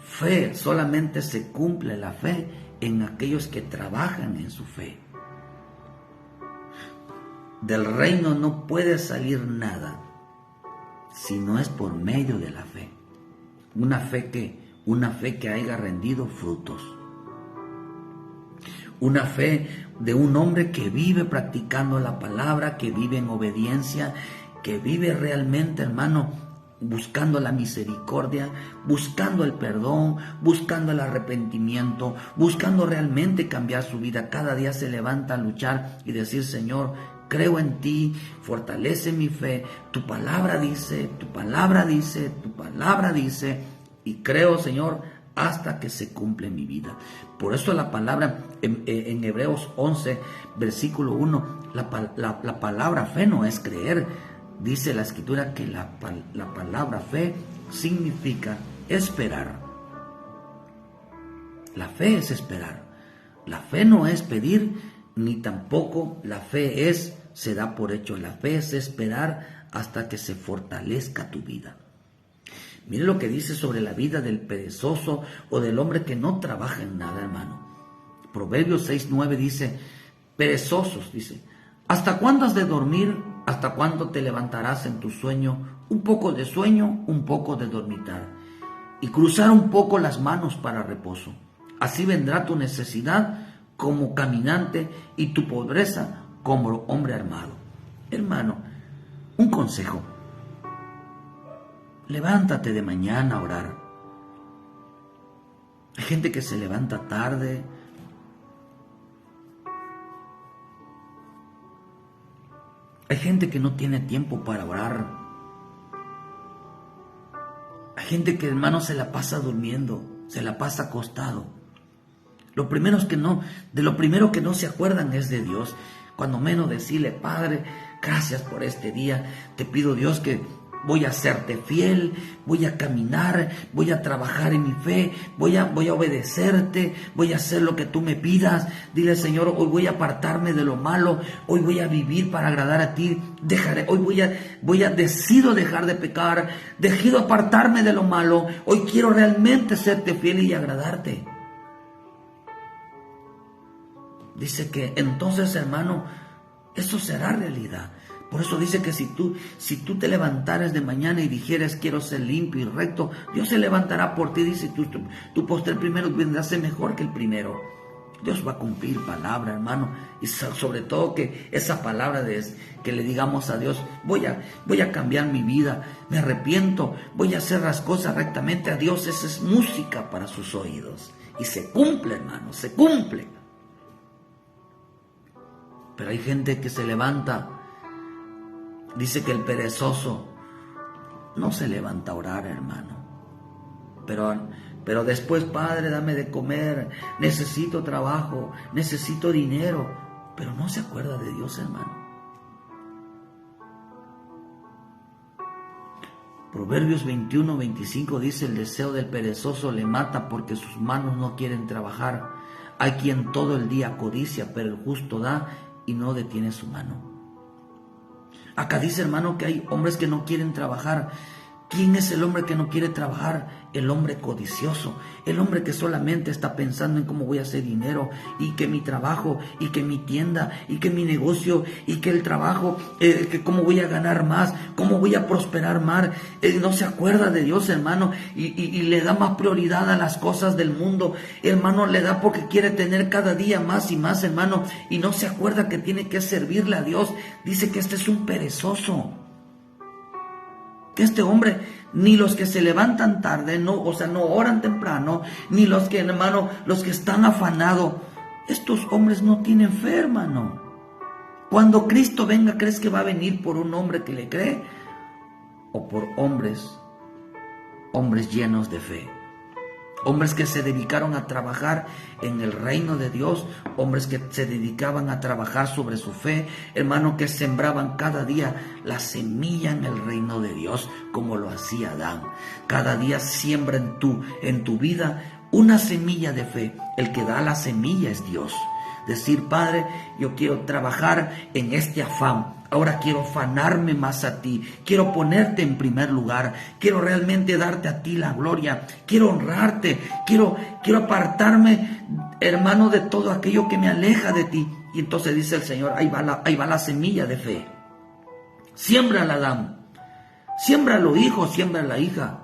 Fe, solamente se cumple la fe en aquellos que trabajan en su fe. Del reino no puede salir nada si no es por medio de la fe. Una fe que haya rendido frutos. Una fe de un hombre que vive practicando la palabra, que vive en obediencia, que vive realmente, hermano, buscando la misericordia, buscando el perdón, buscando el arrepentimiento, buscando realmente cambiar su vida. Cada día se levanta a luchar y decir: Señor, creo en ti, fortalece mi fe, tu palabra dice, tu palabra dice, tu palabra dice, y creo, Señor, hasta que se cumple mi vida. Por eso la palabra en Hebreos 11, versículo 1, la palabra fe no es creer. Dice la Escritura que la palabra fe significa esperar. La fe es esperar. La fe no es pedir, ni tampoco la fe se da por hecho. La fe es esperar hasta que se fortalezca tu vida. Mire lo que dice sobre la vida del perezoso o del hombre que no trabaja en nada, hermano. Proverbios 6:9 dice: perezosos, dice, ¿hasta cuándo has de dormir? ¿Hasta cuándo te levantarás en tu sueño? Un poco de sueño, un poco de dormitar, y cruzar un poco las manos para reposo. Así vendrá tu necesidad como caminante y tu pobreza como hombre armado. Hermano, un consejo: levántate de mañana a orar. Hay gente que se levanta tarde. Hay gente que no tiene tiempo para orar. Hay gente que, hermano, se la pasa durmiendo, se la pasa acostado. De lo primero que no se acuerdan es de Dios. Cuando menos decirle: Padre, gracias por este día. Te pido, Dios, que voy a serte fiel, voy a caminar, voy a trabajar en mi fe, voy a obedecerte, voy a hacer lo que tú me pidas. Dile: Señor, hoy voy a apartarme de lo malo, hoy voy a vivir para agradar a ti. Decido dejar de pecar, decido apartarme de lo malo. Hoy quiero realmente serte fiel y agradarte. Dice que entonces, hermano, eso será realidad. Por eso dice que si tú te levantaras de mañana y dijeras: quiero ser limpio y recto, Dios se levantará por ti. Dice: tu postrer primero vendrá a ser mejor que el primero. Dios va a cumplir palabra, hermano. Y sobre todo que esa palabra que le digamos a Dios: voy a cambiar mi vida, me arrepiento, voy a hacer las cosas rectamente. A Dios esa es música para sus oídos. Y se cumple, hermano, se cumple. Pero hay gente que se levanta. Dice que el perezoso no se levanta a orar, hermano. Pero después: Padre, dame de comer, necesito trabajo, necesito dinero. Pero no se acuerda de Dios, hermano. Proverbios 21:25 dice: el deseo del perezoso le mata porque sus manos no quieren trabajar. Hay quien todo el día codicia, pero el justo da y no detiene su mano. Acá dice, hermano, que hay hombres que no quieren trabajar. ¿Quién es el hombre que no quiere trabajar? El hombre codicioso, el hombre que solamente está pensando en cómo voy a hacer dinero, y que mi trabajo, y que mi tienda, y que mi negocio, y que el trabajo, que cómo voy a ganar más, cómo voy a prosperar más. No se acuerda de Dios, hermano, y le da más prioridad a las cosas del mundo, hermano. Le da porque quiere tener cada día más y más, hermano, y no se acuerda que tiene que servirle a Dios. Dice que este es un perezoso. Que este hombre, ni los que se levantan tarde, no oran temprano, ni los que, hermano, los que están afanados, estos hombres no tienen fe, hermano. Cuando Cristo venga, ¿crees que va a venir por un hombre que le cree? ¿O por hombres llenos de fe? Hombres que se dedicaron a trabajar en el reino de Dios, hombres que se dedicaban a trabajar sobre su fe, hermano, que sembraban cada día la semilla en el reino de Dios, como lo hacía Adán. Cada día siembra en tu vida una semilla de fe. El que da la semilla es Dios. Decir: Padre, yo quiero trabajar en este afán. Ahora quiero afanarme más a ti, quiero ponerte en primer lugar, quiero realmente darte a ti la gloria, quiero honrarte, quiero apartarme hermano, de todo aquello que me aleja de ti. Y entonces dice el Señor, ahí va la semilla de fe. Siémbrala, Adán. Siémbralo, hijo, siémbrala, hija.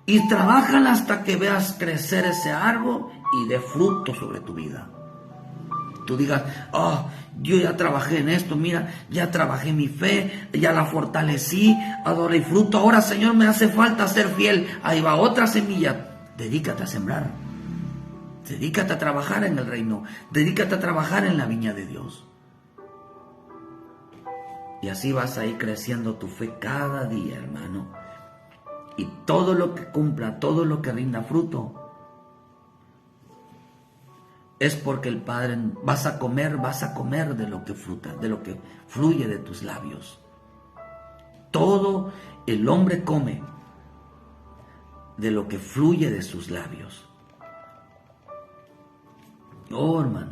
Y trabájala hasta que veas crecer ese árbol y dé fruto sobre tu vida. Tú digas, oh, yo ya trabajé en esto, mira, ya trabajé mi fe, ya la fortalecí, adoré fruto. Ahora, Señor, me hace falta ser fiel. Ahí va otra semilla. Dedícate a sembrar. Dedícate a trabajar en el reino. Dedícate a trabajar en la viña de Dios. Y así vas a ir creciendo tu fe cada día, hermano. Y todo lo que cumpla, todo lo que rinda fruto, es porque el Padre, vas a comer de lo que fruta, de lo que fluye de tus labios. Todo el hombre come de lo que fluye de sus labios. Oh, hermano.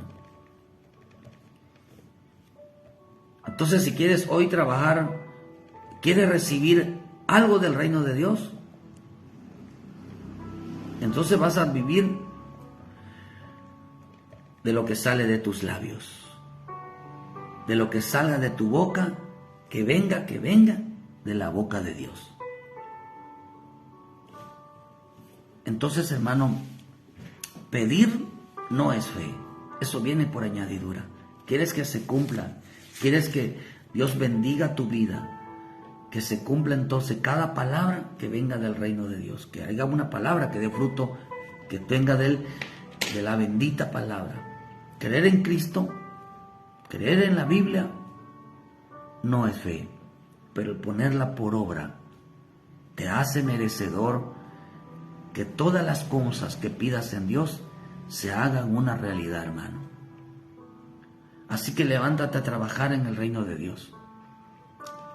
Entonces, si quieres hoy trabajar, quieres recibir algo del reino de Dios, entonces vas a vivir de lo que sale de tus labios, de lo que salga de tu boca, que venga de la boca de Dios. Entonces, hermano, pedir no es fe, eso viene por añadidura. ¿Quieres que se cumpla? ¿Quieres que Dios bendiga tu vida? Que se cumpla entonces cada palabra que venga del reino de Dios, que haya una palabra que dé fruto, que venga de la bendita palabra. Creer en Cristo, creer en la Biblia, no es fe, pero el ponerla por obra te hace merecedor que todas las cosas que pidas en Dios se hagan una realidad, hermano. Así que levántate a trabajar en el reino de Dios.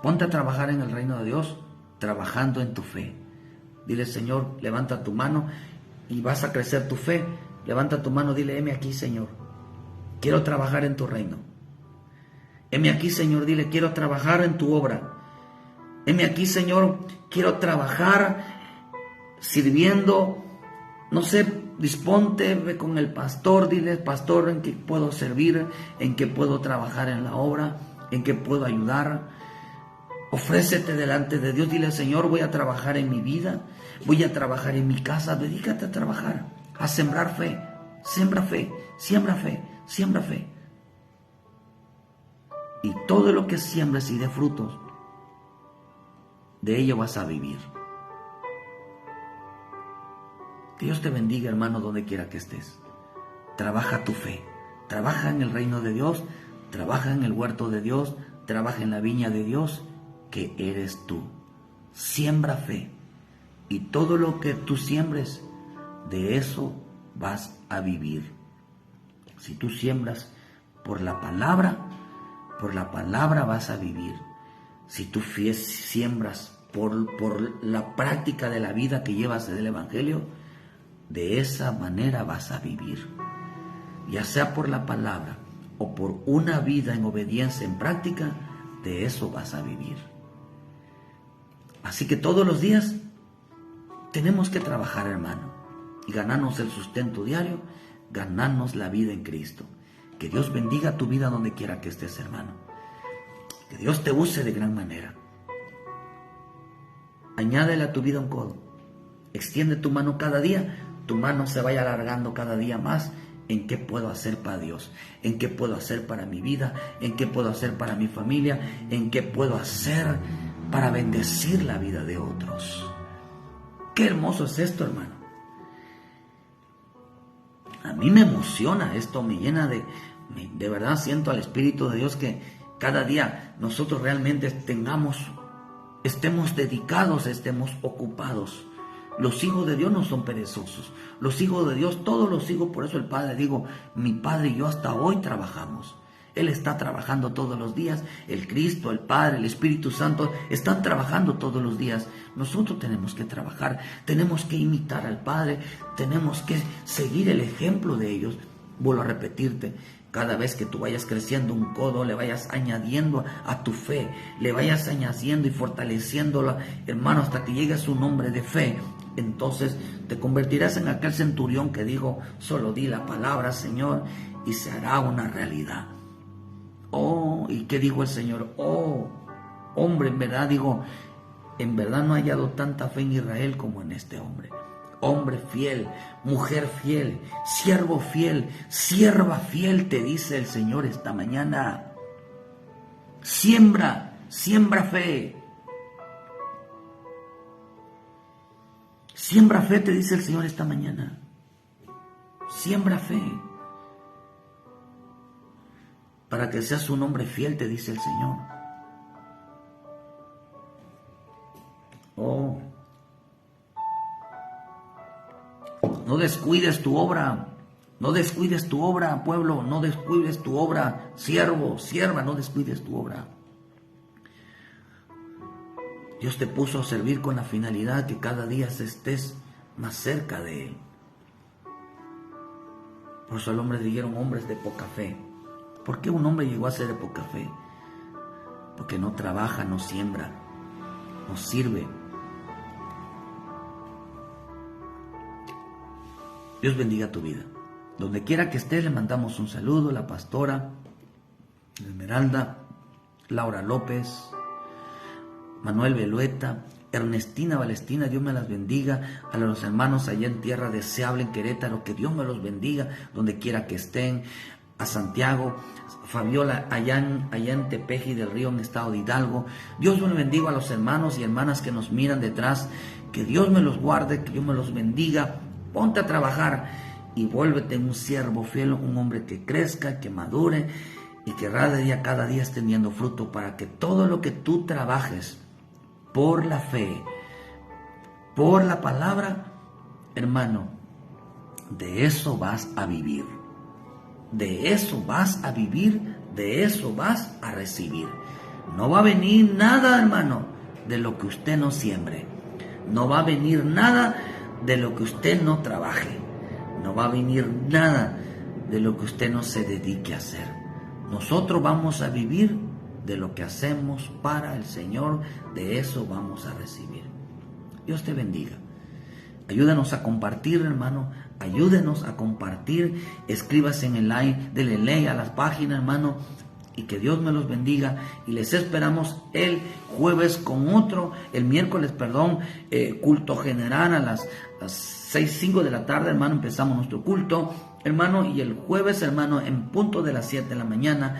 Ponte a trabajar en el reino de Dios, trabajando en tu fe. Dile, Señor, levanta tu mano y vas a crecer tu fe. Levanta tu mano, dile, heme aquí, Señor. Quiero trabajar en tu reino. Heme aquí, Señor, dile, quiero trabajar en tu obra. Heme aquí, Señor, quiero trabajar sirviendo. No sé, disponte, ve con el pastor, dile, pastor, en qué puedo servir, en qué puedo trabajar en la obra, en qué puedo ayudar. Ofrécete delante de Dios, dile, Señor, voy a trabajar en mi vida, voy a trabajar en mi casa. Dedícate a trabajar, a sembrar fe. Siembra fe, siembra fe, siembra fe. Y todo lo que siembres y dé frutos, de ello vas a vivir. Que Dios te bendiga, hermano, donde quiera que estés. Trabaja tu fe, trabaja en el reino de Dios, trabaja en el huerto de Dios, trabaja en la viña de Dios, que eres tú. Siembra fe, y todo lo que tú siembres, de eso vas a vivir. Si tú siembras por la palabra vas a vivir. Si tú siembras por la práctica de la vida que llevas del Evangelio, de esa manera vas a vivir. Ya sea por la palabra o por una vida en obediencia, en práctica, de eso vas a vivir. Así que todos los días tenemos que trabajar, hermano, y ganarnos el sustento diario, ganarnos la vida en Cristo. Que Dios bendiga tu vida donde quiera que estés, hermano. Que Dios te use de gran manera. Añádele a tu vida un codo. Extiende tu mano cada día. Tu mano se vaya alargando cada día más. ¿En qué puedo hacer para Dios? ¿En qué puedo hacer para mi vida? ¿En qué puedo hacer para mi familia? ¿En qué puedo hacer para bendecir la vida de otros? Qué hermoso es esto, hermano. A mí me emociona esto, me llena de verdad siento al Espíritu de Dios que cada día nosotros realmente estemos dedicados, estemos ocupados. Los hijos de Dios no son perezosos. Los hijos de Dios, todos los hijos, por eso el Padre, digo, mi Padre y yo hasta hoy trabajamos. Él está trabajando todos los días. El Cristo, el Padre, el Espíritu Santo están trabajando todos los días. Nosotros tenemos que trabajar, tenemos que imitar al Padre, tenemos que seguir el ejemplo de ellos. Vuelvo a repetirte, cada vez que tú vayas creciendo un codo, le vayas añadiendo a tu fe, le vayas añadiendo y fortaleciéndola, hermano, hasta que llegues a un hombre de fe, entonces te convertirás en aquel centurión que dijo, solo di la palabra, Señor, y se hará una realidad. Oh, ¿y qué dijo el Señor? Oh, hombre, en verdad digo, en verdad no he hallado tanta fe en Israel como en este hombre. Hombre fiel, mujer fiel, siervo fiel, sierva fiel, te dice el Señor esta mañana. Siembra fe. Siembra fe, te dice el Señor esta mañana. Siembra fe. Para que seas un hombre fiel, te dice el Señor. Oh. No descuides tu obra. No descuides tu obra, pueblo. No descuides tu obra. Siervo, sierva, no descuides tu obra. Dios te puso a servir con la finalidad que cada día estés más cerca de Él. Por eso al hombre le dijeron hombres de poca fe. ¿Por qué un hombre llegó a ser de poca fe? Porque no trabaja, no siembra, no sirve. Dios bendiga tu vida. Donde quiera que estés, le mandamos un saludo. La pastora Esmeralda, Laura López, Manuel Velueta, Ernestina Valestina, Dios me las bendiga. A los hermanos allá en Tierra Deseable, en Querétaro, que Dios me los bendiga, donde quiera que estén. A Santiago, Fabiola, allá en Tepeji del Río, en estado de Hidalgo. Dios me bendiga a los hermanos y hermanas que nos miran detrás. Que Dios me los guarde, que Dios me los bendiga. Ponte a trabajar y vuélvete un siervo fiel, un hombre que crezca, que madure y que cada día esté teniendo fruto, para que todo lo que tú trabajes por la fe, por la palabra, hermano, de eso vas a vivir. De eso vas a vivir, de eso vas a recibir. No va a venir nada, hermano, de lo que usted no siembre. No va a venir nada de lo que usted no trabaje. No va a venir nada de lo que usted no se dedique a hacer. Nosotros vamos a vivir de lo que hacemos para el Señor, de eso vamos a recibir. Dios te bendiga. Ayúdanos a compartir, hermano. Ayúdenos a compartir. Escríbase en el like, denle like a las páginas, hermano. Y que Dios me los bendiga. Y les esperamos el jueves con otro, el miércoles, culto general a las 6:05 de la tarde, hermano. Empezamos nuestro culto, hermano. Y el jueves, hermano, en punto de las 7 de la mañana,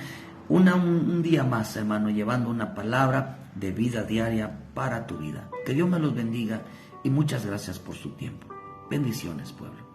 un día más, hermano, llevando una palabra de vida diaria para tu vida. Que Dios me los bendiga y muchas gracias por su tiempo. Bendiciones, pueblo.